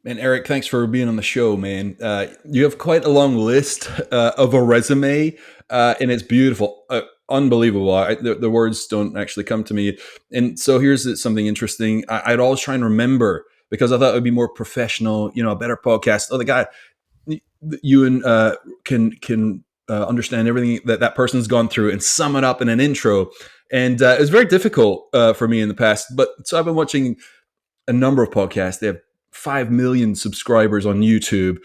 Man, Eric, thanks for being on the show, man. You have quite a long list of a resume, and it's beautiful, unbelievable. The words don't actually come to me. And so here's something interesting. I'd always try and remember because I thought it would be more professional, a better podcast. Oh, the guy, you and can understand everything that person's gone through and sum it up in an intro. And it was very difficult for me in the past. But so I've been watching a number of podcasts. They have 5 million subscribers on YouTube,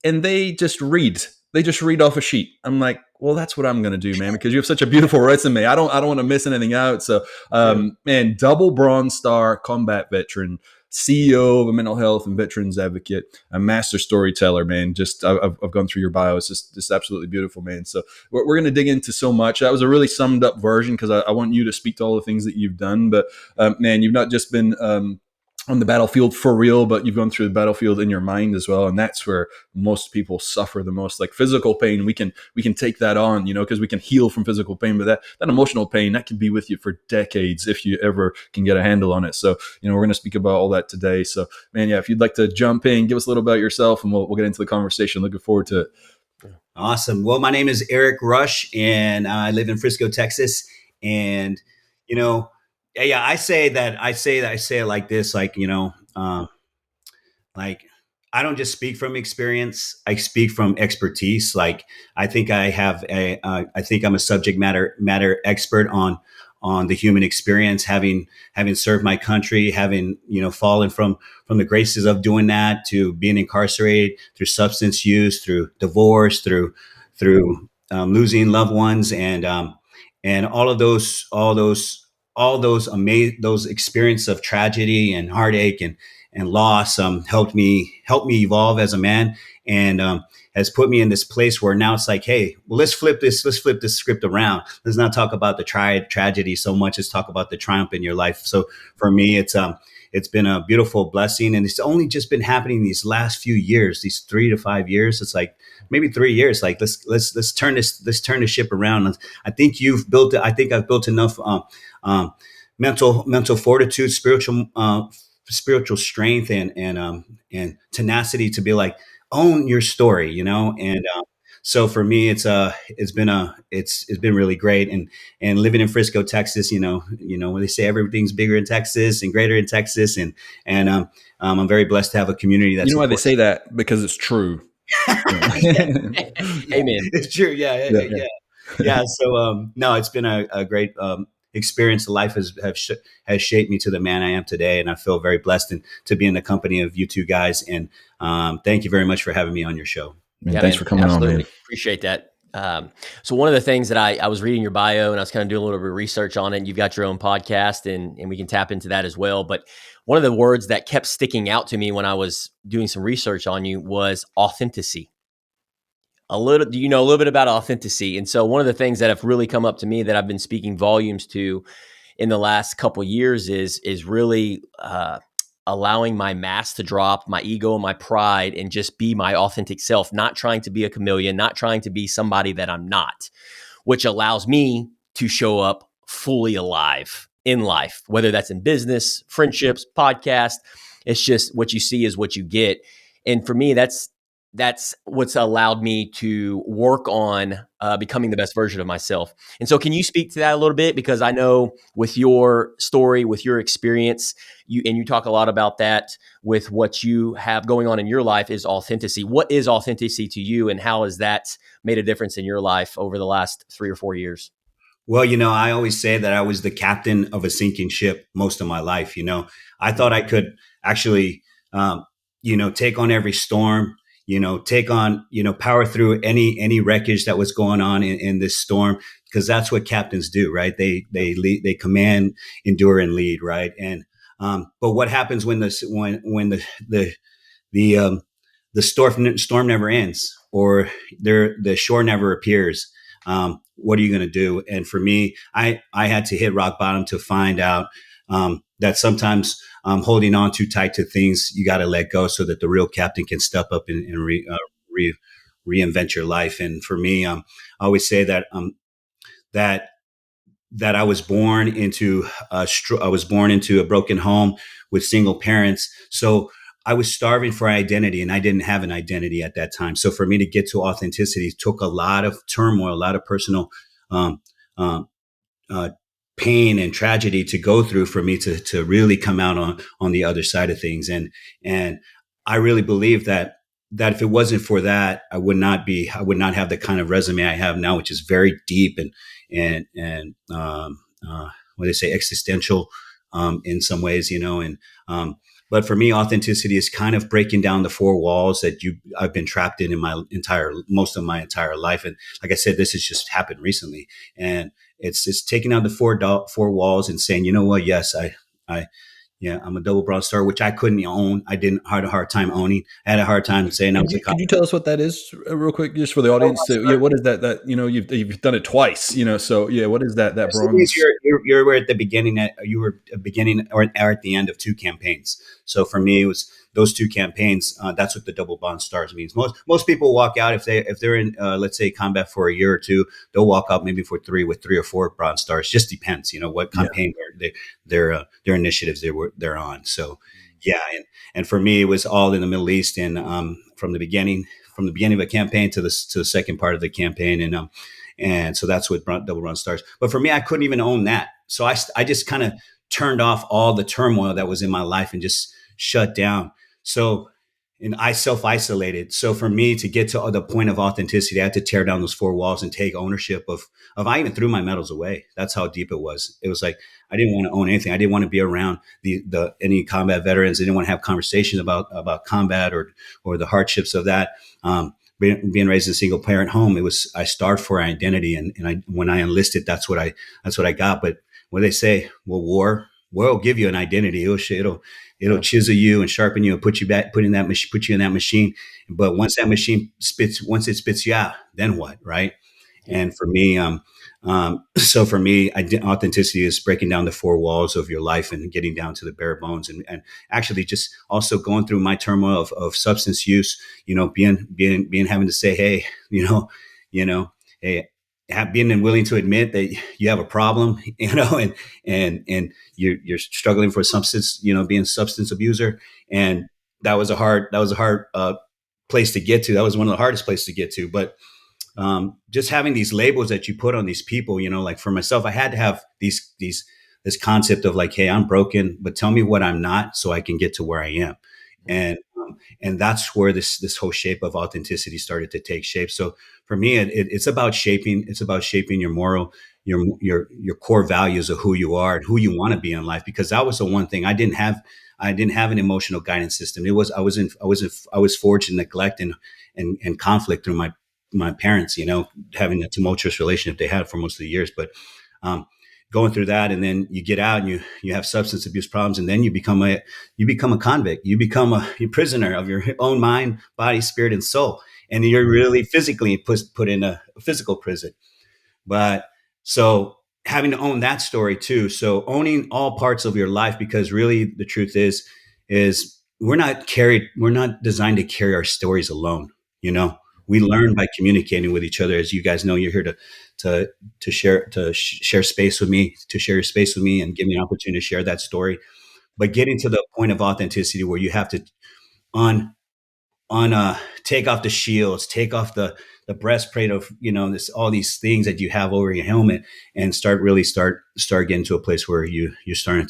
and they just read. They just read off a sheet. I'm like, well, that's what I'm going to do, man, because you have such a beautiful resume. I don't want to miss anything out. So, man, double Bronze Star combat veteran, CEO of a mental health and veterans advocate, a master storyteller, man. Just I've gone through your bio. It's just absolutely beautiful, man. So we're going to dig into so much. That was a really summed up version because I want you to speak to all the things that you've done. But man, you've not just been on the battlefield for real, but you've gone through the battlefield in your mind as well, and that's where most people suffer the most. Like physical pain, we can take that on, because we can heal from physical pain, but that emotional pain, that can be with you for decades if you ever can get a handle on it. So we're going to speak about all that today. So man, yeah, if you'd like to jump in, give us a little about yourself, and we'll get into the conversation. Looking forward to it. Awesome. Well, my name is Eric Rush, and I live in Frisco, Texas. And yeah, I say it like this, like like I don't just speak from experience; I speak from expertise. Like I think I think I'm a subject matter expert on the human experience, having served my country, having fallen from the graces of doing that, to being incarcerated through substance use, through divorce, through losing loved ones, and those experiences of tragedy and heartache and loss helped me evolve as a man, and has put me in this place where now it's like, hey, well, let's flip this script around. Let's not talk about the tragedy so much as talk about the triumph in your life. So for me, it's been a beautiful blessing, and it's only just been happening these last few years, these 3 to 5 years. It's like maybe 3 years. Like let's turn the ship around. I think you've built it. I think I've built enough mental fortitude, spiritual strength, and tenacity to be like, own your story, and so for me, it's been really great, and living in Frisco, Texas, when they say everything's bigger in Texas and greater in Texas, and I'm very blessed to have a community that's You know why they say that? Because it's true. Amen. It's true. Yeah. So no, it's been a great experience. Life has shaped me to the man I am today, and I feel very blessed to be in the company of you two guys. And thank you very much for having me on your show. Man, thanks for coming on, man. Appreciate that. So one of the things that I was reading your bio, and I was kind of doing a little bit of research on it, and you've got your own podcast, and we can tap into that as well. But one of the words that kept sticking out to me when I was doing some research on you was authenticity. Do you know a little bit about authenticity? And so one of the things that have really come up to me that I've been speaking volumes to in the last couple of years is really allowing my mask to drop, my ego and my pride, and just be my authentic self, not trying to be a chameleon, not trying to be somebody that I'm not, which allows me to show up fully alive in life, whether that's in business, friendships, podcast. It's just what you see is what you get. And for me, that's what's allowed me to work on becoming the best version of myself. And so can you speak to that a little bit? Because I know with your story, with your experience, you talk a lot about that with what you have going on in your life is authenticity. What is authenticity to you, and how has that made a difference in your life over the last 3 or 4 years? Well, I always say that I was the captain of a sinking ship most of my life. I thought I could actually, take on every storm, take on, power through any wreckage that was going on in this storm, because that's what captains do, right? They lead, they command, endure, and lead, right? And but what happens when the storm never ends, or the shore never appears? What are you going to do? And for me, I had to hit rock bottom to find out that sometimes holding on too tight to things, you got to let go so that the real captain can step up and reinvent your life. And for me, I always say that that I was born into a broken home with single parents. So I was starving for identity, and I didn't have an identity at that time. So for me to get to authenticity took a lot of turmoil, a lot of personal um, um, uh, pain and tragedy to go through for me to really come out on the other side of things. And I really believe that if it wasn't for that, I would not have the kind of resume I have now, which is very deep and what they say, existential, in some ways, and but for me, authenticity is kind of breaking down the four walls that I've been trapped in most of my entire life. And like I said, this has just happened recently, and it's taking down the four walls and saying, you know what? Yes, I, yeah, I'm a double bronze star, which I couldn't own. I didn't had a hard time owning. I had a hard time saying I was a Could you cop. tell us what that is, real quick, just for the Double audience? bronze So, yeah, star. what is that? That you've done it twice. So yeah, what is that So it means bronze? you were at the beginning. You were beginning or at the end of two campaigns. So for me, it was those two campaigns. That's what the double bond stars means. Most people walk out if they're in let's say combat for a year or two. They'll walk out maybe for three with 3 or 4 bronze stars. Just depends, what Yeah. campaign their initiatives they're on. So yeah, and for me, it was all in the Middle East, and from the beginning of a campaign to the second part of the campaign, and so that's what double run stars. But for me, I couldn't even own that. So I just kind of turned off all the turmoil that was in my life and just shut down. So, and I self isolated. So for me to get to the point of authenticity, I had to tear down those four walls and take ownership of I even threw my medals away. That's how deep it was. It was like, I didn't want to own anything. I didn't want to be around the any combat veterans. I didn't want to have conversations about combat or the hardships of that. Being raised in a single parent home, I starved for identity, and when I enlisted, that's what I got. But what they say, well, war will give you an identity. It'll chisel you and sharpen you and put you back, put you in that machine. But once it spits you out, then what, right? And for me, so for me, authenticity is breaking down the four walls of your life and getting down to the bare bones, and actually just also going through my turmoil of substance use. Being having to say, hey, hey, being willing to admit that you have a problem, and you're struggling for substance, being a substance abuser, and that was a hard place to get to. That was one of the hardest places to get to, but just having these labels that you put on these people, like for myself, I had to have this concept of like, hey, I'm broken, but tell me what I'm not so I can get to where I am. And that's where this whole shape of authenticity started to take shape. So for me, it's about shaping your moral, your core values of who you are and who you want to be in life, because that was the one thing I didn't have an emotional guidance system. I was forged in neglect and conflict through my parents, having a tumultuous relationship they had for most of the years. But um, going through that, and then you get out and you have substance abuse problems, and then you become a convict. You become a prisoner of your own mind, body, spirit, and soul, and you're really physically put in a physical prison. But so having to own that story too. So owning all parts of your life, because really the truth is we're not designed to carry our stories alone. You know, we learn by communicating with each other. As you guys know, you're here to share space with me, to share your space with me, and give me an opportunity to share that story. But getting to the point of authenticity where you have to on take off the shields, take off the breastplate of this all these things that you have over your helmet, and start getting to a place where you're starting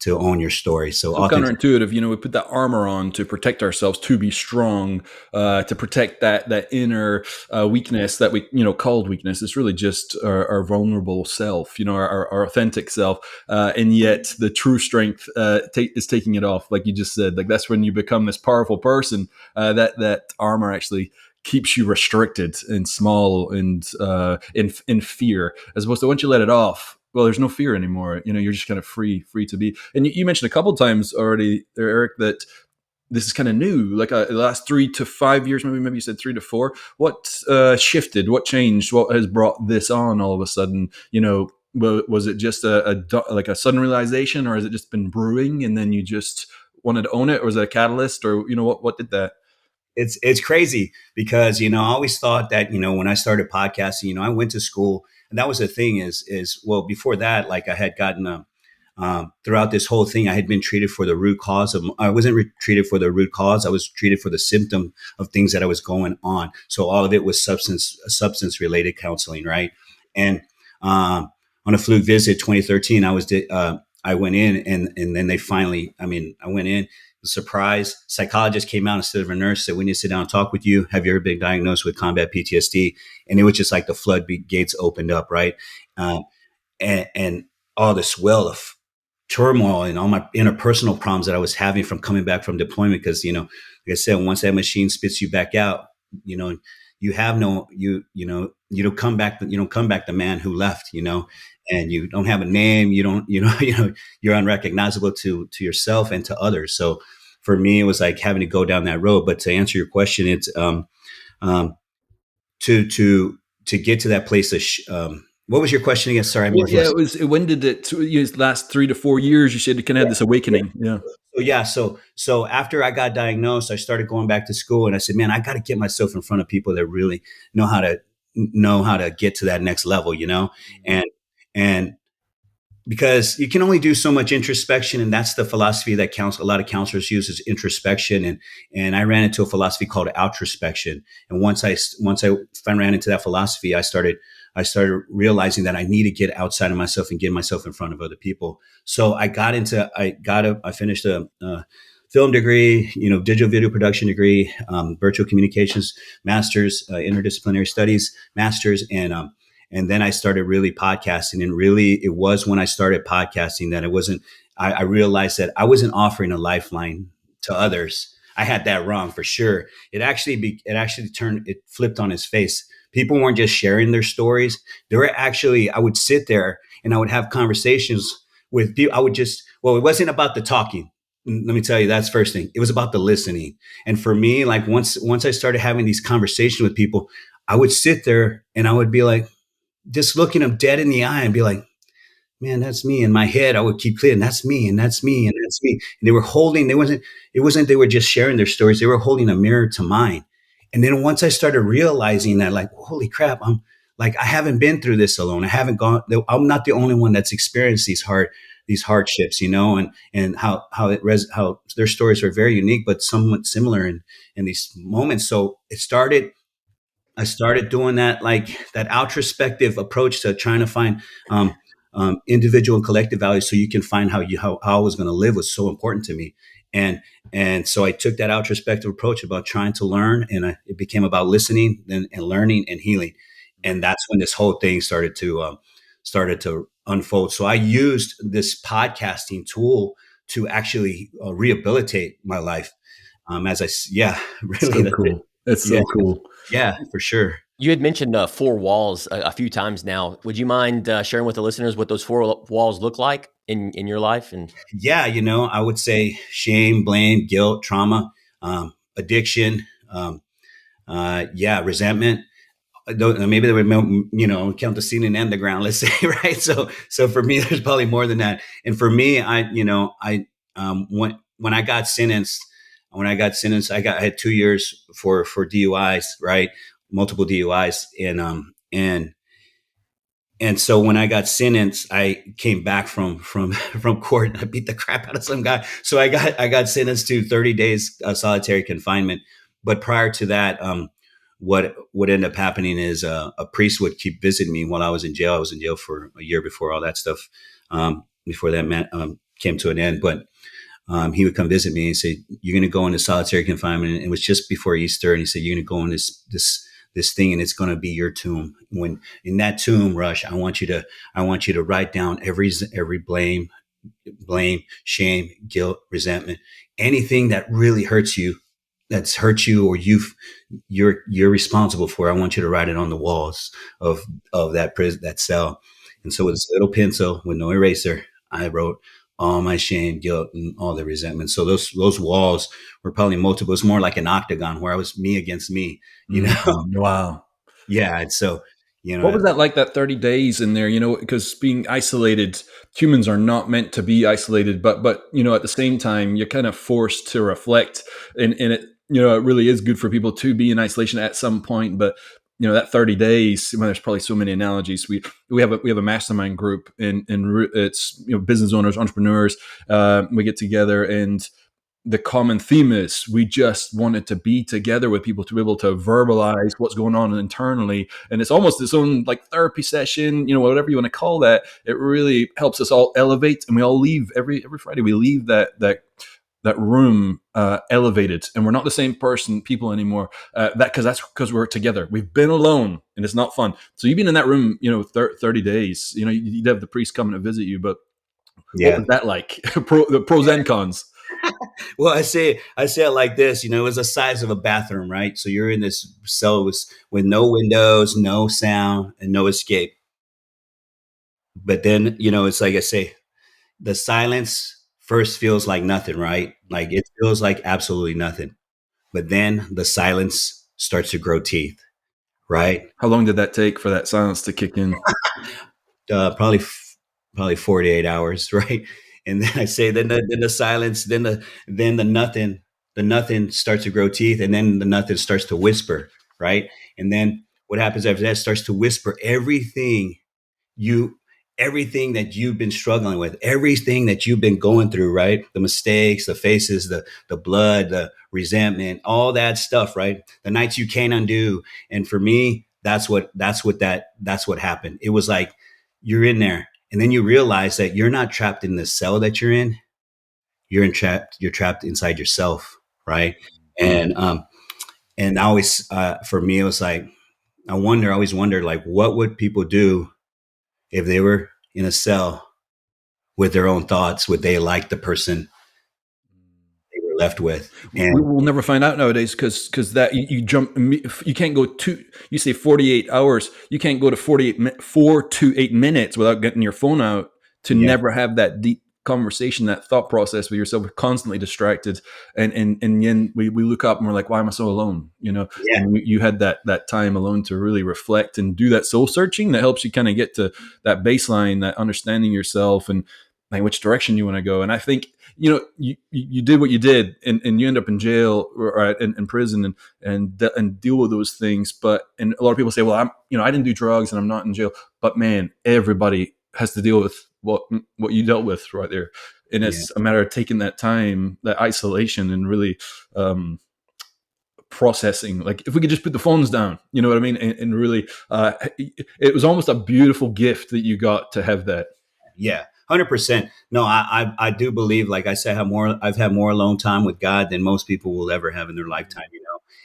to own your story. So So authentic. counterintuitive, we put that armor on to protect ourselves, to be strong, to protect that inner weakness that we called weakness. It's really just our vulnerable self, our authentic self, and yet the true strength is taking it off, like you just said. Like that's when you become this powerful person. That armor actually keeps you restricted and small and in fear, as opposed to once you let it off, well, there's no fear anymore. You're just kind of free to be. And you mentioned a couple times already there, Eric, that this is kind of new, like the last 3 to 5 years, maybe you said 3 to 4. What shifted? What changed? What has brought this on all of a sudden? Was it just like a sudden realization, or has it just been brewing and then you just wanted to own it, or was it a catalyst, or what did that? It's crazy because I always thought that when I started podcasting, I went to school, and that was the thing is well, before that, like I had gotten throughout this whole thing, I had been treated for the root cause of, I wasn't treated for the root cause. I was treated for the symptom of things that I was going on. So all of it was substance related counseling. Right. And, on a fluke visit 2013, I went in, and then they finally, I went in, surprise, psychologist came out instead of a nurse, said, we need to sit down and talk with you. Have you ever been diagnosed with combat PTSD? And it was just like the floodgates opened up. Right. Uh, and all this well of turmoil and all my interpersonal problems that I was having from coming back from deployment. Because, like I said, once that machine spits you back out, you have no, you don't come back, the man who left, and you don't have a name, you don't, you're unrecognizable to yourself and to others. So for me, it was like having to go down that road. But to answer your question, it's, um, to get to that place of, what was your question again? Sorry, I Well, missed yeah, it. it was. When did it last 3 to 4 years? You said you kind of had this awakening. Yeah. So yeah, so after I got diagnosed, I started going back to school, and I said, man, I got to get myself in front of people that really know how to get to that next level, and and because you can only do so much introspection, and that's the philosophy that a lot of counselors use, is introspection. And I ran into a philosophy called outrospection. And once I ran into that philosophy, I started realizing that I need to get outside of myself and get myself in front of other people. So I finished a film degree, digital video production degree, virtual communications masters, interdisciplinary studies masters, and then I started really podcasting. And really, it was when I started podcasting that I realized that I wasn't offering a lifeline to others. I had that wrong for sure. It flipped on its face. People weren't just sharing their stories. I would sit there and I would have conversations with people. It wasn't about the talking. Let me tell you, that's first thing. It was about the listening. And for me, like once I started having these conversations with people, I would sit there and I would be like, just looking them dead in the eye and be like, man, that's me. In my head, I would keep clear, and that's me, and that's me, and that's me. And it wasn't they were just sharing their stories. They were holding a mirror to mine. And then once I started realizing that, like, holy crap, I haven't been through this alone. I'm not the only one that's experienced these hardships, and how their stories are very unique, but somewhat similar in these moments. So I started doing that, like that introspective approach to trying to find individual and collective values, so you can find how I was going to live, was so important to me. And and so I took that introspective approach about trying to learn, and it became about listening and learning and healing. And that's when this whole thing started to unfold. So I used this podcasting tool to actually rehabilitate my life. Yeah, really, So that's it. cool. That's Yeah, so cool. yeah, for sure. You had mentioned four walls a few times now. Would you mind sharing with the listeners what those four walls look like in your life? And Yeah, I would say shame, blame, guilt, trauma, addiction, resentment. Maybe they would, count the ceiling and the ground, let's say, right? So for me, there's probably more than that. And for me, when I had 2 years for DUIs, right? Multiple DUIs. And so when I got sentenced, I came back from court, and I beat the crap out of some guy. So I got sentenced to 30 days solitary confinement. But prior to that, what ended up happening is a priest would keep visiting me while I was in jail. I was in jail for a year before all that stuff, before that came to an end. But he would come visit me and say, "You're going to go into solitary confinement." And it was just before Easter, and he said, "You're going to go in this thing, and it's going to be your tomb. When in that tomb, Rush, I want you to write down every blame, shame, guilt, resentment, anything that really hurts you, that's hurt you, or you're responsible for. I want you to write it on the walls of that prison, that cell." And so with this little pencil with no eraser, I wrote all my shame, guilt, and all the resentment. So those walls were probably multiple. It's more like an octagon where I was me against me, you know. Wow. Yeah, and so What was that like, that 30 days in there? Because being isolated, humans are not meant to be isolated, but at the same time, you're kind of forced to reflect, and it really is good for people to be in isolation at some point. But that 30 days, well, there's probably so many analogies. We have a mastermind group, and it's business owners, entrepreneurs. We get together, and the common theme is we just wanted to be together with people to be able to verbalize what's going on internally. And it's almost its own like therapy session, whatever you want to call that. It really helps us all elevate, and we all leave every Friday. We leave that room elevated, and we're not the same people anymore. That's because we're together. We've been alone, and it's not fun. So you've been in that room, 30 days. You'd have the priest coming to visit you, but what Yeah. was that like? The pros and cons. Well, I say it like this. It was the size of a bathroom, right? So you're in this cell with no windows, no sound, and no escape. But then, it's like I say, the silence first feels like nothing, right? Like it feels like absolutely nothing. But then the silence starts to grow teeth, right? How long did that take for that silence to kick in? Probably 48 hours, right? And then I say, then the silence, then the nothing starts to grow teeth, and then the nothing starts to whisper, right? And then what happens after that starts to whisper you everything that you've been struggling with, everything that you've been going through, right? The mistakes, the faces, the blood, the resentment, all that stuff, right? The nights you can't undo. And for me, that's what happened. It was like you're in there, and then you realize that you're not trapped in the cell that you're in. You're trapped inside yourself, right? And I always for me it was like I always wondered, like, what would people do if they were in a cell with their own thoughts? Would they like the person they were left with? We And will never find out nowadays, because that you jump. You can't go to. You say 48 hours. You can't go to 4 to 8 minutes without getting your phone out to yeah, never have that deep conversation, that thought process with yourself. We're constantly distracted, and then we look up and we're like, why am I so alone? yeah, And you had that time alone to really reflect and do that soul searching that helps you kind of get to that baseline, that understanding yourself and like which direction you want to go. And I think you did what you did, and you end up in jail or in prison, and deal with those things. And a lot of people say, well, I didn't do drugs and I'm not in jail. But man, everybody has to deal with what you dealt with right there. And yeah, it's a matter of taking that time, that isolation, and really processing. Like if we could just put the phones down, you know what I mean? And really, it was almost a beautiful gift that you got to have that. yeah. 100%. No, I do believe, like I said, I've had more alone time with God than most people will ever have in their lifetime.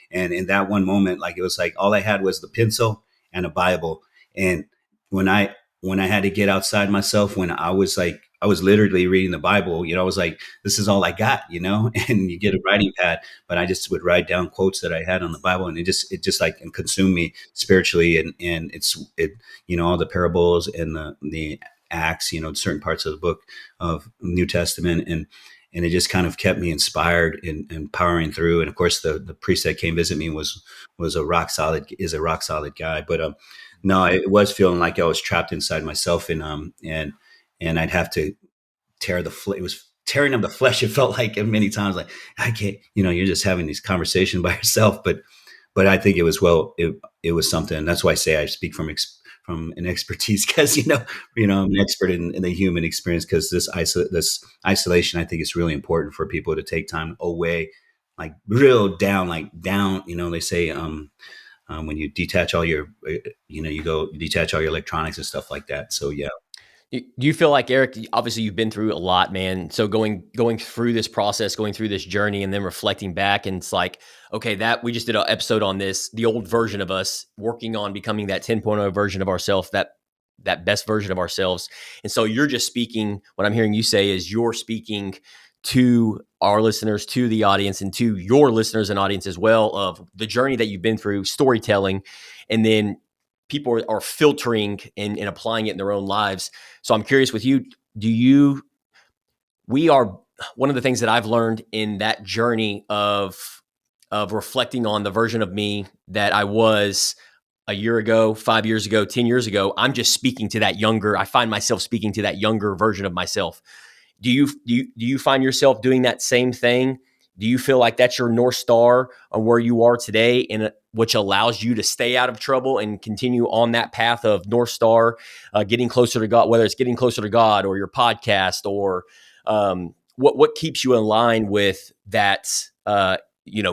And in that one moment, like it was like all I had was the pencil and a Bible. And when I had to get outside myself, when I was literally reading the Bible, I was like, this is all I got, and you get a writing pad, but I just would write down quotes that I had on the Bible, and it just like consumed me spiritually. And all the parables and the Acts, certain parts of the book of New Testament, and it just kind of kept me inspired and powering through. And of course, the priest that came visit me was a rock solid guy. But no, it was feeling like I was trapped inside myself, and I'd have to it was tearing of the flesh. It felt like many times, like I can't, you're just having these conversations by yourself, but I think it was something. That's why I say I speak from an expertise, because I'm an expert in the human experience, because this isolation, I think, is really important for people to take time away, like real down, like down. They say when you detach all your, you detach all your electronics and stuff like that. So yeah, Do you feel like, Eric, obviously you've been through a lot, man. So going through this process, going through this journey, and then reflecting back, and it's like, okay, that we just did an episode on this, the old version of us working on becoming that 10.0 version of ourselves, that best version of ourselves. And so you're just speaking, what I'm hearing you say is you're speaking to our listeners, to the audience, and to your listeners and audience as well, of the journey that you've been through, storytelling, and then people are filtering and applying it in their own lives. So I'm curious with you, we are, one of the things that I've learned in that journey of reflecting on the version of me that I was a year ago, 5 years ago, 10 years ago, I'm just speaking to that younger, I find myself speaking to that younger version of myself. Do you find yourself doing that same thing Do you feel like that's your North Star on where you are today, and which allows you to stay out of trouble and continue on that path of North Star, getting closer to God, whether it's getting closer to God or your podcast, or what keeps you in line with that,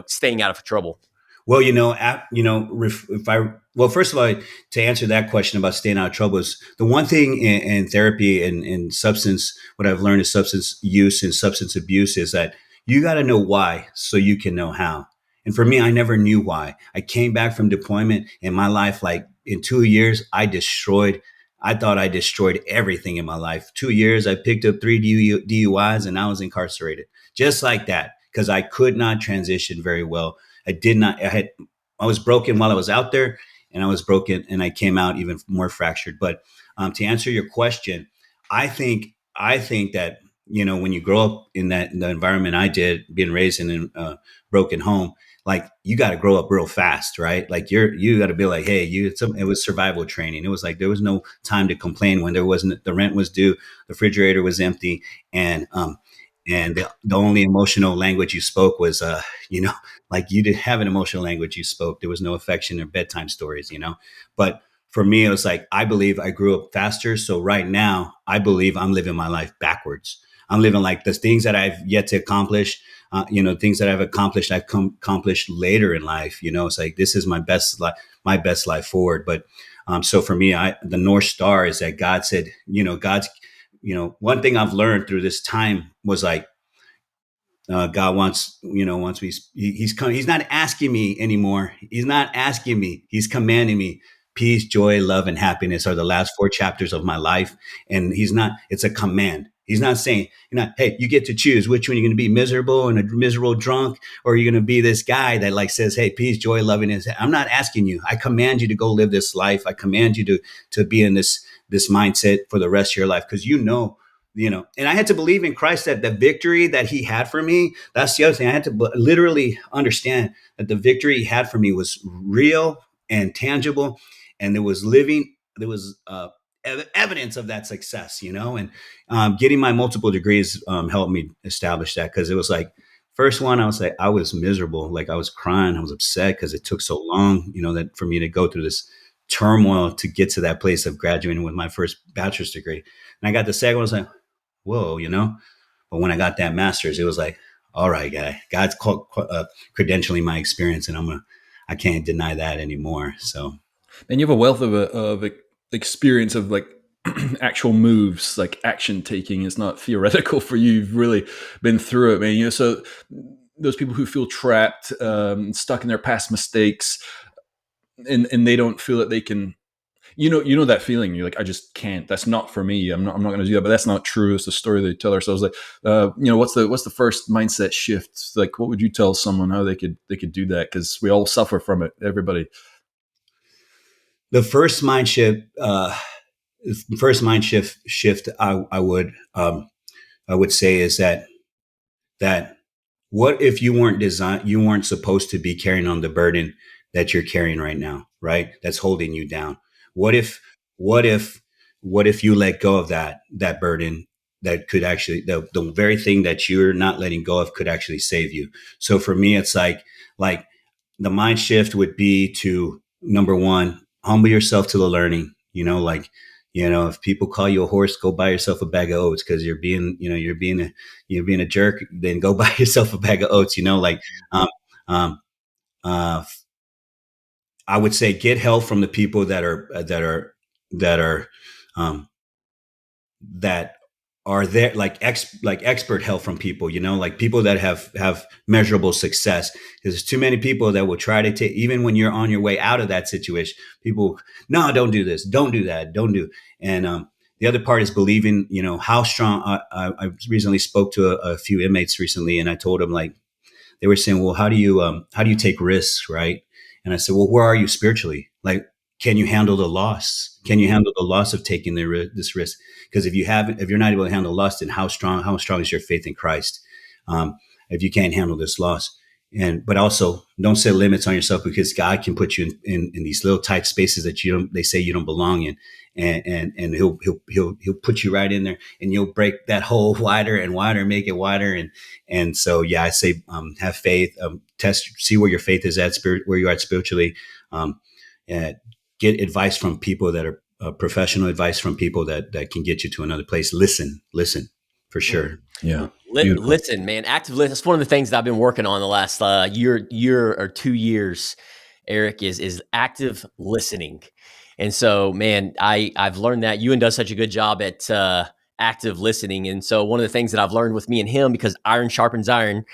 staying out of trouble? Well, if I, well, first of all, to answer that question about staying out of trouble is the one thing in therapy and substance, what I've learned is substance use and substance abuse is that you got to know why so you can know how. And for me, I never knew why. I came back from deployment in my life, like in 2 years, I thought I destroyed everything in my life. 2 years, I picked up three DUIs and I was incarcerated just like that because I could not transition very well. I did not. I was broken while I was out there, and I was broken, and I came out even more fractured. But to answer your question, I think that when you grow up in the environment I did, being raised in a broken home, like you got to grow up real fast, right? Like you got to be like, hey, it was survival training. It was like there was no time to complain when there wasn't the rent was due, the refrigerator was empty, and the only emotional language you spoke was like you didn't have an emotional language you spoke. There was no affection or bedtime stories. But for me, it was like, I believe I grew up faster. So right now, I believe I'm living my life backwards. I'm living like the things that I've yet to accomplish, things that I've accomplished, accomplished later in life. It's like, this is my best life forward. But so for me, the North Star is that God said, one thing I've learned through this time was like, God wants me. He's not asking me anymore. He's not asking me. He's commanding me. Peace, joy, love, and happiness are the last four chapters of my life. And it's a command. He's not saying, hey, you get to choose which one you're going to be, miserable and a miserable drunk, or you're going to be this guy that like says, hey, peace, joy, love, and I'm not asking you. I command you to go live this life. I command you to be in this mindset for the rest of your life. Because and I had to believe in Christ that the victory that he had for me, that's the other thing. I had to literally understand that the victory he had for me was real and tangible. And there was evidence of that success, and getting my multiple degrees helped me establish that. Cause it was like, first one, I was like, I was miserable. Like I was crying. I was upset because it took so long, that for me to go through this turmoil to get to that place of graduating with my first bachelor's degree. And I got the second one, I was like, whoa. But when I got that master's, it was like, all right, God's credentialing my experience, and I can't deny that anymore. So, and you have a wealth of experience of like actual moves, like action taking. It's not theoretical for you. You've really been through it, man. So those people who feel trapped, stuck in their past mistakes, and they don't feel that they can. That feeling. You're like, I just can't. That's not for me. I'm not going to do that. But that's not true. It's the story they tell ourselves. Like, what's the first mindset shift? Like, what would you tell someone how they could do that? Because we all suffer from it. Everybody. The first mind shift I would say is that what if you weren't supposed to be carrying on the burden that you're carrying right now, right? That's holding you down. What if, what if, what if you let go of that burden that could actually, the very thing that you're not letting go of could actually save you. So for me, it's like the mind shift would be to, number one, humble yourself to the learning, if people call you a horse, go buy yourself a bag of oats because you're being a jerk. Then go buy yourself a bag of oats. Um, um, uh, I would say get help from the people that are um, that are there, like expert help from people, like people that have measurable success. There's too many people that will try to take, even when you're on your way out of that situation, people, no, don't do this, don't do that, don't do. And the other part is believing, how strong. I recently spoke to a few inmates recently, and I told them, like, they were saying, well, how do you take risks, right? And I said, well, where are you spiritually? Like, can you handle the loss? Can you handle the loss of taking this risk? Because if you're not able to handle loss, then how strong is your faith in Christ? If you can't handle this loss, but also don't set limits on yourself, because God can put you in these little tight spaces that they say you don't belong in. And he'll put you right in there, and you'll break that hole wider and wider, make it wider. And so, yeah, I say, have faith, see where your faith is at, where you're at spiritually. Um, and get advice from people that are professional advice from people that can get you to another place. Listen for Mm. sure. Yeah. Beautiful. Listen, man, active listen. That's one of the things that I've been working on the last year or 2 years. Eric is active listening, and so, man, I've learned that Ewan does such a good job at active listening, and so one of the things that I've learned with me and him, because iron sharpens iron,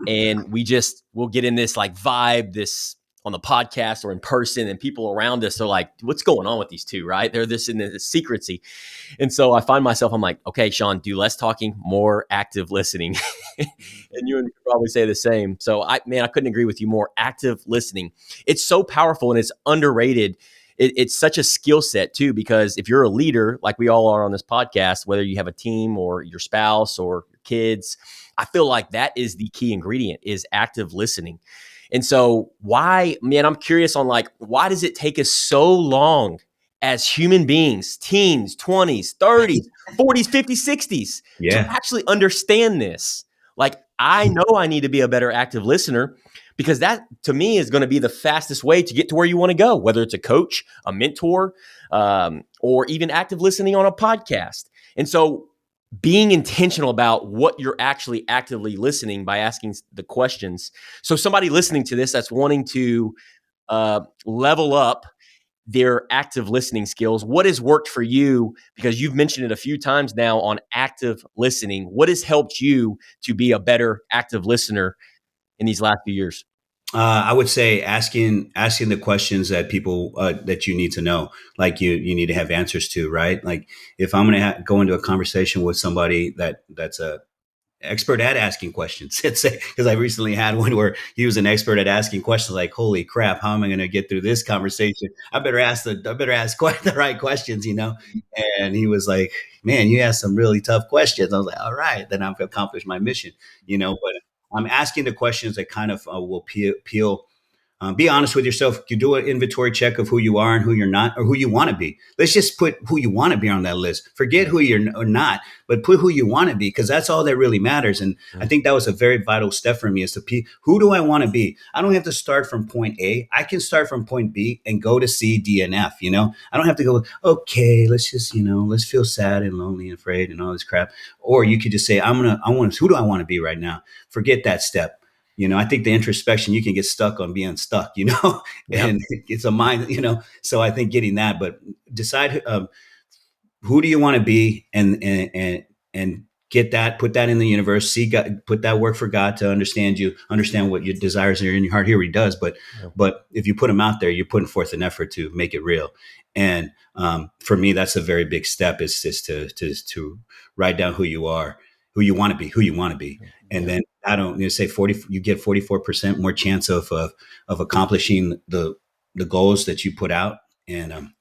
and we'll get in this like vibe, this on the podcast or in person, and people around us are like, what's going on with these two, right? They're this in the secrecy. And so I find myself, I'm like, okay, Sean, do less talking, more active listening. And you and me could probably say the same. So I couldn't agree with you more. Active listening. It's so powerful and it's underrated. It's such a skill set too, because if you're a leader, like we all are on this podcast, whether you have a team or your spouse or your kids, I feel like that is the key ingredient, is active listening. And so why, man, I'm curious on like, why does it take us so long as human beings, teens, 20s, 30s, 40s, 50s, 60s, to Yeah. actually understand this? Like, I know I need to be a better active listener, because that to me is going to be the fastest way to get to where you want to go, whether it's a coach, a mentor, or even active listening on a podcast. And so being intentional about what you're actually actively listening by asking the questions. So somebody listening to this that's wanting to level up their active listening skills, what has worked for you? Because you've mentioned it a few times now on active listening. What has helped you to be a better active listener in these last few years? I would say asking the questions that people that you need to know, like you need to have answers to, right? Like if I'm going to go into a conversation with somebody that's a expert at asking questions. Because I recently had one where he was an expert at asking questions. Like, holy crap, how am I going to get through this conversation? I better ask quite the right questions, you know. And he was like, "Man, you asked some really tough questions." I was like, "All right, then I've accomplished my mission," you know. But I'm asking the questions that kind of will peel. Be honest with yourself. You do an inventory check of who you are and who you're not, or who you want to be. Let's just put who you want to be on that list. Forget who you're not, but put who you want to be, because that's all that really matters. And I think that was a very vital step for me, is to who do I want to be? I don't have to start from point A. I can start from point B and go to C, D, and F. You know, I don't have to go, okay, let's just, let's feel sad and lonely and afraid and all this crap. Or you could just say, who do I want to be right now? Forget that step. I think the introspection, you can get stuck on being stuck, Yep. and it's a mind, so I think getting that, but decide, who do you want to be, and get that, put that in the universe, see God, put that work for God to understand you, understand what your desires are in your heart. Here he does, but Yep. if you put them out there, you're putting forth an effort to make it real. And for me, that's a very big step, is just to write down who you are, who you want to be. And Yep. then I don't, say 40, you get 44% more chance of accomplishing the goals that you put out. And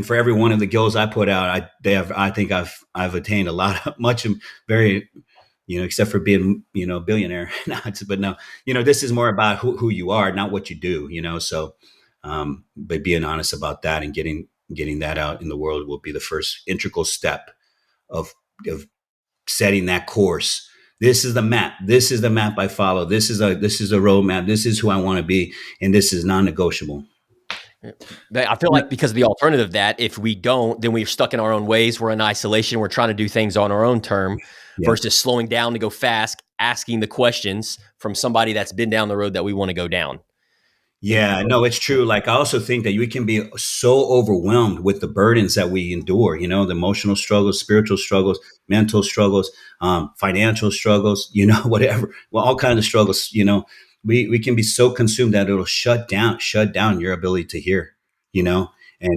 for every one of the goals I put out, I think I've attained a lot of much, very, except for being, a billionaire. But no, this is more about who you are, not what you do, so, but being honest about that and getting that out in the world will be the first integral step of setting that course. This is the map. This is the map I follow. This is a roadmap. This is who I want to be. And this is non-negotiable. But I feel like because of the alternative, that if we don't, then we're stuck in our own ways. We're in isolation. We're trying to do things on our own term Yeah. versus slowing down to go fast, asking the questions from somebody that's been down the road that we want to go down. Yeah, no, it's true. Like, I also think that we can be so overwhelmed with the burdens that we endure, the emotional struggles, spiritual struggles, mental struggles, financial struggles, whatever, well, all kinds of struggles, we can be so consumed that it'll shut down your ability to hear, and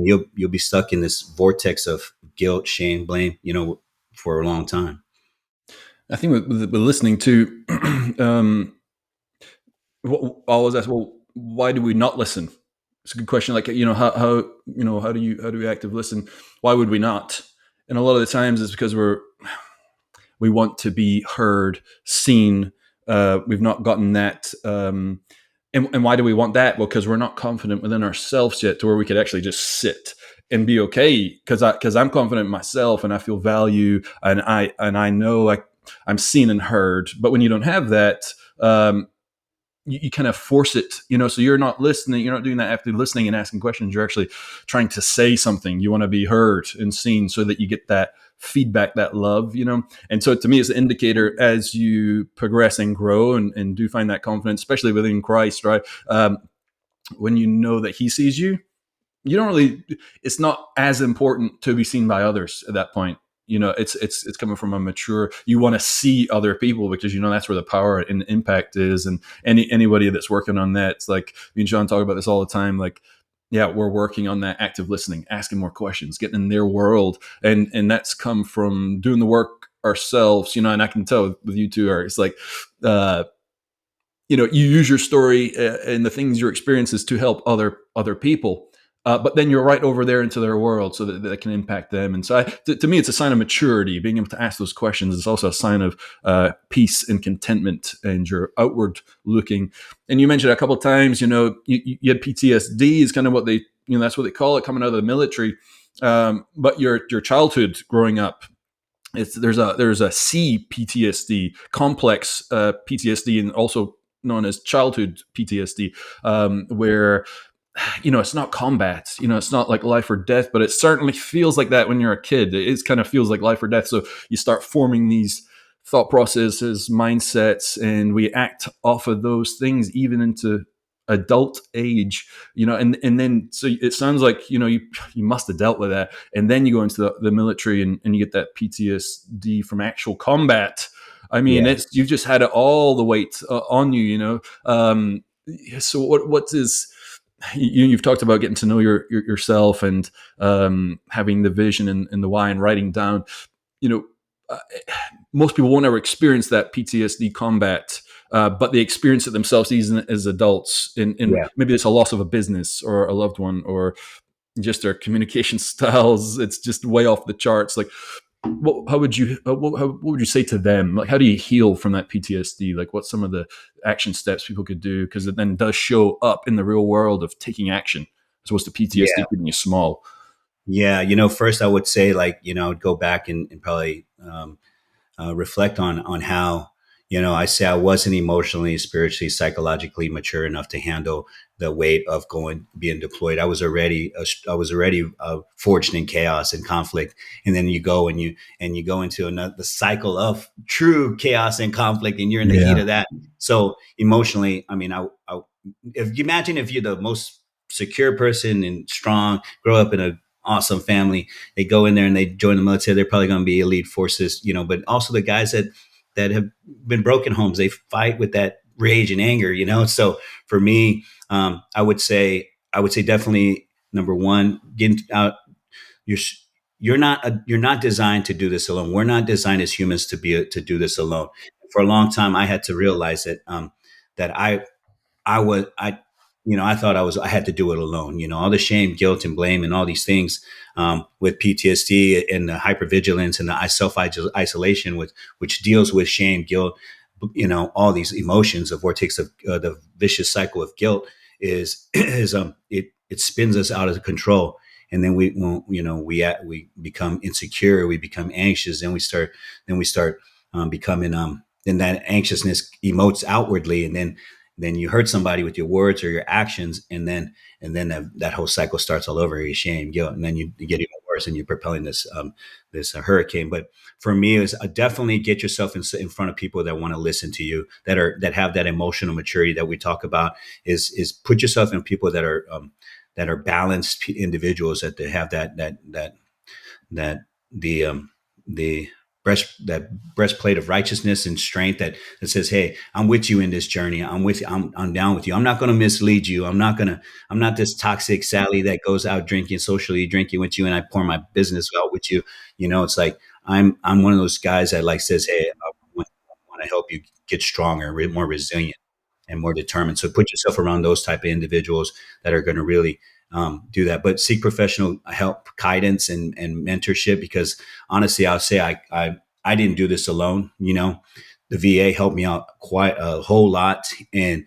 you'll be stuck in this vortex of guilt, shame, blame, for a long time. I think with listening to, I always ask, well, why do we not listen? It's a good question. Like, how do we active listen? Why would we not? And a lot of the times it's because we want to be heard, seen, we've not gotten that. And why do we want that? Well, because we're not confident within ourselves yet to where we could actually just sit and be okay. Because I'm confident in myself and I feel value and I know like I'm seen and heard. But when you don't have that, you kind of force it, so you're not listening, you're not doing that after listening and asking questions, you're actually trying to say something, you want to be heard and seen so that you get that feedback, that love, and so to me it's an indicator as you progress and grow and do find that confidence, especially within Christ, right? When you know that he sees you, you don't really, it's not as important to be seen by others at that point. It's coming from a mature, you want to see other people because that's where the power and the impact is. And anybody that's working on that, it's like me and John talk about this all the time, like, yeah, we're working on that active listening, asking more questions, getting in their world, and that's come from doing the work ourselves, and I can tell with you two are, it's like, uh you use your story and the things, your experiences, to help other people, but then you're right over there into their world so that can impact them. And so to me it's a sign of maturity, being able to ask those questions. It's also a sign of peace and contentment, and you're outward looking. And you mentioned a couple of times, you had PTSD is kind of what they, that's what they call it, coming out of the military. But your childhood growing up, there's a CPTSD, complex PTSD, and also known as childhood PTSD, where it's not combat, it's not like life or death, but it certainly feels like that when you're a kid. It kind of feels like life or death. So you start forming these thought processes, mindsets, and we act off of those things even into adult age, and then so it sounds like you must have dealt with that, and then you go into the military and you get that PTSD from actual combat. I mean, Yeah. it's, you've just had it all the weight on you, so what is, you've talked about getting to know yourself and having the vision and the why and writing down, you know uh, most people won't ever experience that PTSD combat, but they experience it themselves even as adults. And Yeah. maybe it's a loss of a business or a loved one, or just their communication styles. It's just way off the charts. Like, how would you what would you say to them? Like, how do you heal from that PTSD? Like, what's some of the action steps people could do? Because it then does show up in the real world of taking action, as opposed to PTSD Yeah. keeping you small. Yeah. First I would say, like, I would go back and probably reflect on how, I say I wasn't emotionally, spiritually, psychologically mature enough to handle the weight of being deployed. I was already forged in chaos and conflict, and then you go and you go into the cycle of true chaos and conflict, and you're in the heat Yeah. of that. So emotionally, I mean, if you imagine, if you're the most secure person and strong, grow up in a awesome family, they go in there and they join the military, they're probably going to be elite forces, but also the guys that have been broken homes, they fight with that rage and anger, So for me, I would say definitely, number one, getting out. You're you're not designed to do this alone. We're not designed as humans to do this alone. For a long time, I had to realize that I thought I had to do it alone. All the shame, guilt, and blame, and all these things, with PTSD and the hypervigilance and the self isolation, which deals with shame, guilt, all these emotions, the vortex of the vicious cycle of guilt it spins us out of control. And then we become insecure, we become anxious, and we start becoming, then that anxiousness emotes outwardly, and then you hurt somebody with your words or your actions, and then that whole cycle starts all over. You shame, guilt, and then you get even worse, and you're propelling this hurricane. But for me, is definitely get yourself in front of people that want to listen to you, that have that emotional maturity that we talk about. Is put yourself in people that are balanced individuals, that they have that the that breastplate of righteousness and strength, that says, hey, I'm with you in this journey, I'm with you, I'm down with you, I'm not going to mislead you, I'm not this toxic Sally that goes out drinking, socially drinking with you, and I pour my business out with you. It's like, I'm one of those guys that, like, says, hey, I want to help you get stronger, more resilient, and more determined. So put yourself around those type of individuals that are going to really do that. But seek professional help, guidance, and mentorship, because honestly, I'll say I didn't do this alone. the VA helped me out quite a whole lot. And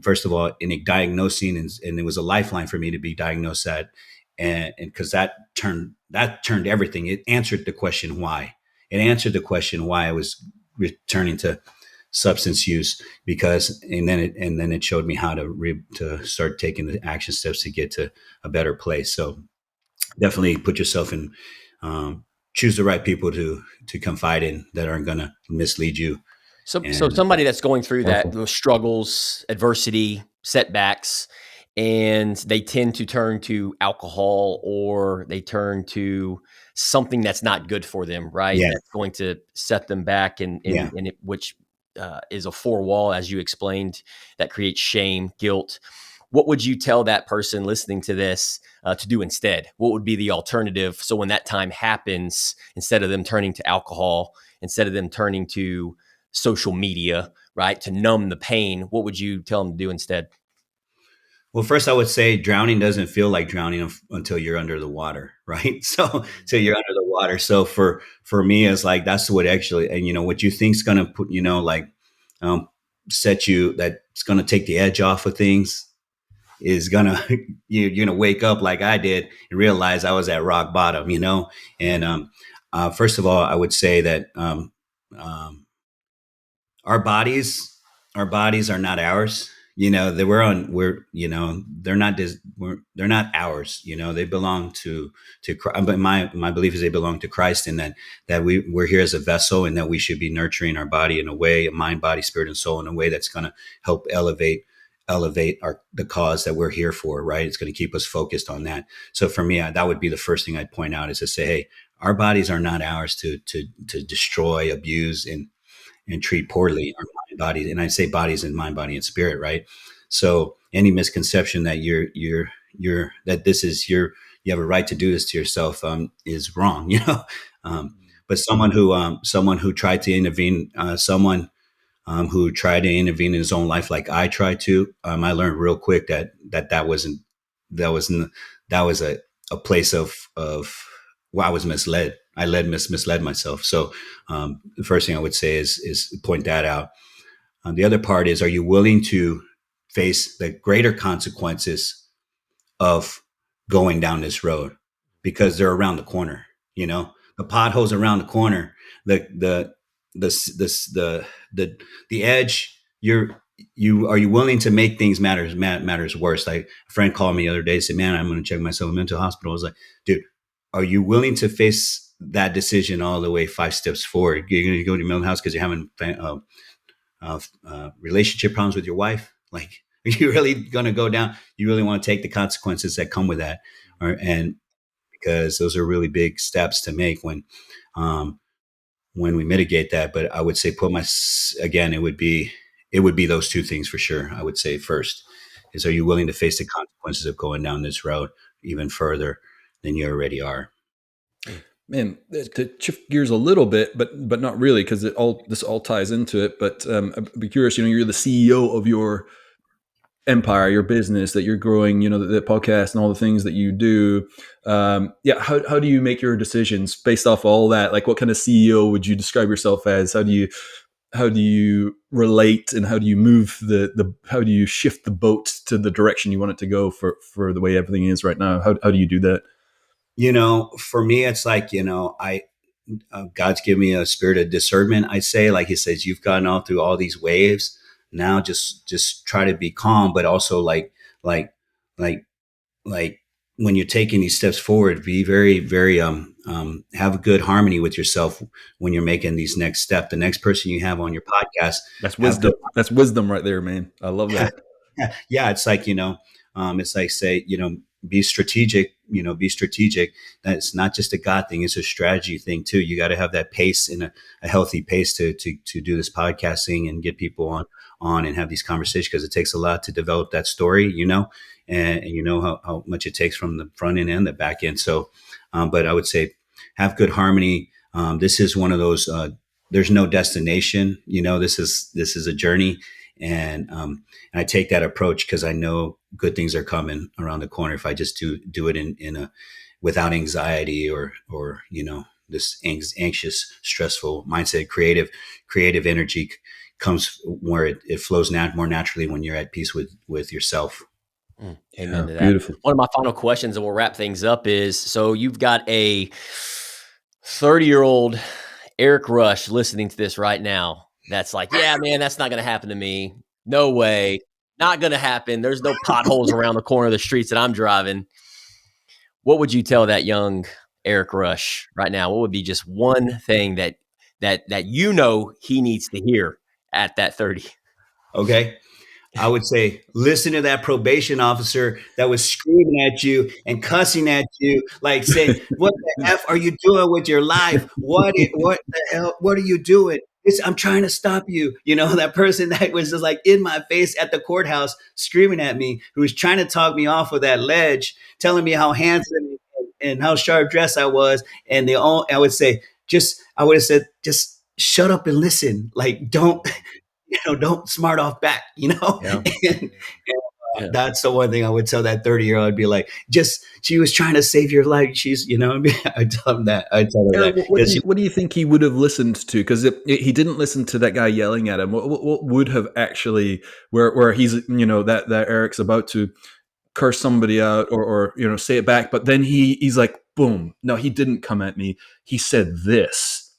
first of all, in diagnosing, and it was a lifeline for me to be diagnosed at, and because that turned everything. It answered the question why. It answered the question why I was returning to substance use, because and then it showed me how to start taking the action steps to get to a better place. So definitely put yourself in, um, choose the right people to confide in that aren't going to mislead you. So And somebody that's going through that, Powerful. those struggles, adversity, setbacks, and they tend to turn to alcohol or they turn to something that's not good for them, right? yeah, That's going to set them back, and yeah. which is a four wall, as you explained, that creates shame, guilt. What would you tell that person listening to this to do instead? What would be the alternative? So when that time happens, instead of them turning to alcohol, instead of them turning to social media, right, to numb the pain, what would you tell them to do instead? Well, first I would say drowning doesn't feel like drowning until you're under the water, right? So you're under the water. So for me, it's like that's what actually, and what you think's gonna put, like, um, set you, that's gonna take the edge off of things, is gonna you're gonna wake up like I did and realize I was at rock bottom, And first of all, I would say that, um, our bodies are not ours. That they're not they're not ours. They belong to Christ. But my belief is they belong to Christ, and that we're here as a vessel, and that we should be nurturing our body in a way, mind, body, spirit, and soul, in a way that's going to help elevate the cause that we're here for. Right? It's going to keep us focused on that. So for me, that would be the first thing I'd point out, is to say, hey, our bodies are not ours to destroy, abuse, and treat poorly our mind, body. And I say bodies and mind, body, and spirit, right? So any misconception that that this is you have a right to do this to yourself, is wrong, but someone who tried to intervene, someone, who tried to intervene in his own life, like I tried to, I learned real quick that wasn't, that was a place of well, I was misled. Misled myself. So, the first thing I would say is point that out. The other part is, are you willing to face the greater consequences of going down this road, because they're around the corner? The potholes around the corner, the the edge. Are you willing to make things matters worse? Like a friend called me the other day, said, "Man, I'm going to check myself in a mental hospital." I was like, "Dude, are you willing to face that decision all the way 5 steps forward? You're going to go to your mental house because you're having relationship problems with your wife? Like, are you really going to go down? You really want to take the consequences that come with that?" And because those are really big steps to make um, when we mitigate that. But I would say, again, it would be those two things for sure. I would say first is, are you willing to face the consequences of going down this road even further than you already are? Man, to shift gears a little bit, but not really, because this all ties into it. But I'd be curious. You're the CEO of your empire, your business that you're growing. The podcast and all the things that you do. Yeah, how do you make your decisions based off all that? Like, what kind of CEO would you describe yourself as? How do you relate, and how do you move the how do you shift the boat to the direction you want it to go for the way everything is right now? How do you do that? For me, it's like, God's given me a spirit of discernment. I say, like He says, you've gotten all through all these waves. Now just try to be calm, but also like, like, like when you're taking these steps forward, be very, very, have a good harmony with yourself when you're making these next steps. The next person you have on your podcast, That's have good. wisdom. That's wisdom right there, man. I love that. Yeah, it's like, it's like, say, be strategic. Be strategic. That's not just a God thing; it's a strategy thing too. You got to have that pace, and a healthy pace to do this podcasting and get people on and have these conversations, because it takes a lot to develop that story. And you know how much it takes from the front end and the back end. So, but I would say, have good harmony. This is one of those. There's no destination. This is a journey, and I take that approach because I know good things are coming around the corner if I just do it in a without anxiety or this anxious, stressful mindset. Creative energy comes where it flows more naturally when you're at peace with yourself. Amen Yeah, to that. beautiful. One of my final questions, and we'll wrap things up, is so you've got a 30-year-old Eric Rush listening to this right now. That's like, yeah, man, that's not going to happen to me. No way. Not going to happen. There's no potholes around the corner of the streets that I'm driving. What would you tell that young Eric Rush right now? What would be just one thing that he needs to hear at that 30? Okay. I would say, listen to that probation officer that was screaming at you and cussing at you, like saying, "What the f are you doing with your life? What the hell? What are you doing? I'm trying to stop you." You know, that person that was just like in my face at the courthouse, screaming at me, who was trying to talk me off of that ledge, telling me how handsome and how sharp dressed I was, and I would say, I would have said, just shut up and listen. Like, don't don't smart off back, Yeah. and Yeah. that's the one thing I would tell that 30-year-old. I'd be like, she was trying to save your life. I'd tell him that. I'd tell her Eric, that because what do you think he would have listened to? Because he didn't listen to that guy yelling at him. What would have actually where he's that Eric's about to curse somebody out or say it back, but then he's like, boom, no, he didn't come at me. He said this,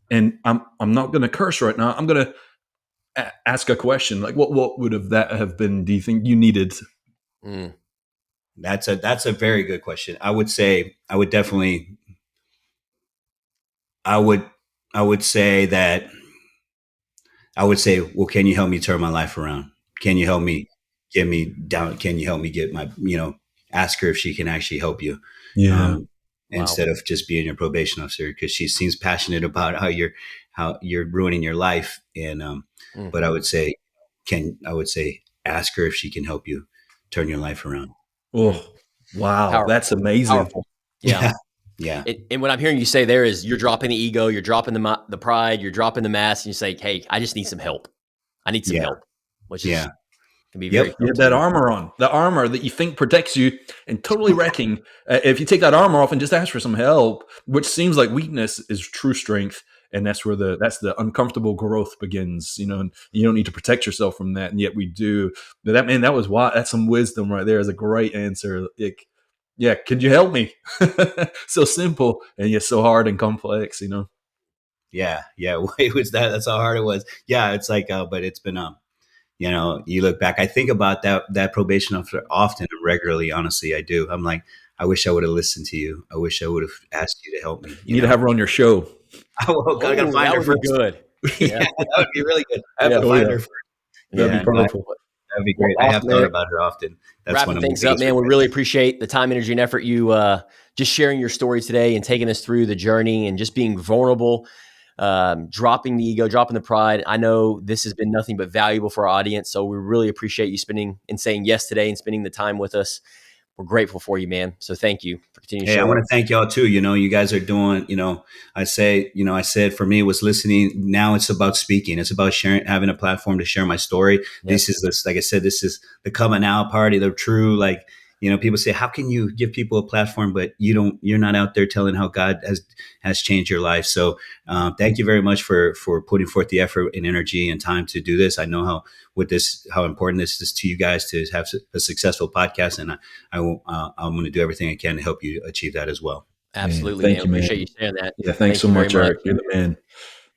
and I'm not going to curse right now. I'm going to ask a question. Like, what would have been? Do you think you needed? Mm. that's a very good question. I would say I would definitely I would I would say that I would say, well, can you help me turn my life around? Can you help me get me down? Can you help me get my, ask her if she can actually help you, Yeah. um, Wow. instead of just being your probation officer, because she seems passionate about how you're ruining your life. And Mm. but I would say, ask her if she can help you turn your life around. Mm. Oh, wow, that's Powerful. amazing. Powerful. Yeah. Yeah, yeah, And what I'm hearing you say there is you're dropping the ego, you're dropping the pride, you're dropping the mask, and you say, "Hey, I just need some help. I need some yeah, help," which is yeah. can be very Yep. You tough had to that do. armor on, the armor that you think protects you, and totally wrecking. If you take that armor off and just ask for some help, which seems like weakness, is true strength, and that's where that's the uncomfortable growth begins. And you don't need to protect yourself from that, and yet we do. But that was why that's some wisdom right there. Is a great answer. Like, yeah, could you help me? So simple and yet so hard and complex. Yeah, yeah. It was that's how hard it was. Yeah, it's like, but it's been you look back. I think about that probation officer often and regularly. Honestly, I do. I'm like, I wish I would have listened to you. I wish I would have asked you to help me. You need to have her on your show. I gotta Oh, find that her would be first. good. Yeah, Yeah. that would be really good. I have Yeah. to Oh find yeah, her first. that'd be Yeah, no, powerful. that'd be Well, great. I have awesome, thought Eric. about her often. That's one Wrapping of my things up, biggest man. We regrets. really appreciate the time, energy, and effort you just sharing your story today and taking us through the journey and just being vulnerable, dropping the ego, dropping the pride. I know this has been nothing but valuable for our audience, so we really appreciate you spending and saying yes today and spending the time with us. We're grateful for you, man. So thank you for continuing to Hey, I show want up. to thank y'all too. You guys are doing, I said for me it was listening. Now it's about speaking. It's about sharing, having a platform to share my story. This Yes, is this, like I said, this is the coming out party, the true, like, people say, how can you give people a platform, but you're not out there telling how God has changed your life. So, thank you very much for putting forth the effort and energy and time to do this. I know how important this is to you guys to have a successful podcast. And I'm going to do everything I can to help you achieve that as well. Man, absolutely, man. thank We you, man. appreciate you sharing that. Yeah, thanks Thank so you very much, much. Eric. You're the man.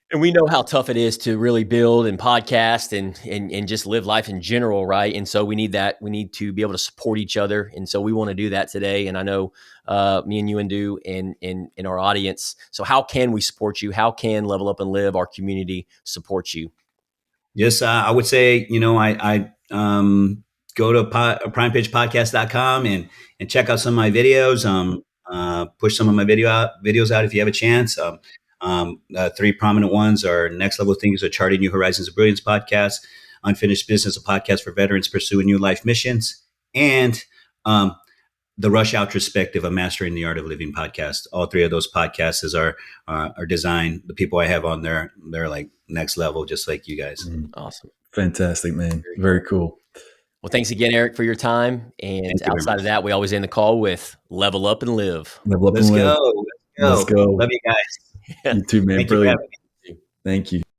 And we know how tough it is to really build and podcast and just live life in general, right? And so we need that. We need to be able to support each other, and so we want to do that today. And I know me and you and do in our audience. So how can we support you? How can Level Up and Live, our community, support you? Yes, I would say, go to primepagepodcast.com and check out some of my videos. Push some of my videos out if you have a chance. Three prominent ones are Next Level Things, a Charting New Horizons of Brilliance podcast, Unfinished Business, a podcast for veterans pursuing new life missions, and um, the Rush Outrospective, a Mastering the Art of Living podcast. All three of those podcasts are designed. The people I have on there, they're like next level, just like you guys. Mm, Awesome. fantastic, man. Very Very cool. cool. Well, thanks again, Eric, for your time. And Thank you very outside much. of that, we always end the call with Level Up and Live. Level up Let's and live. go. Let's go. go. Love you guys. You too, man. Thank you for Brilliant. having me. Thank you.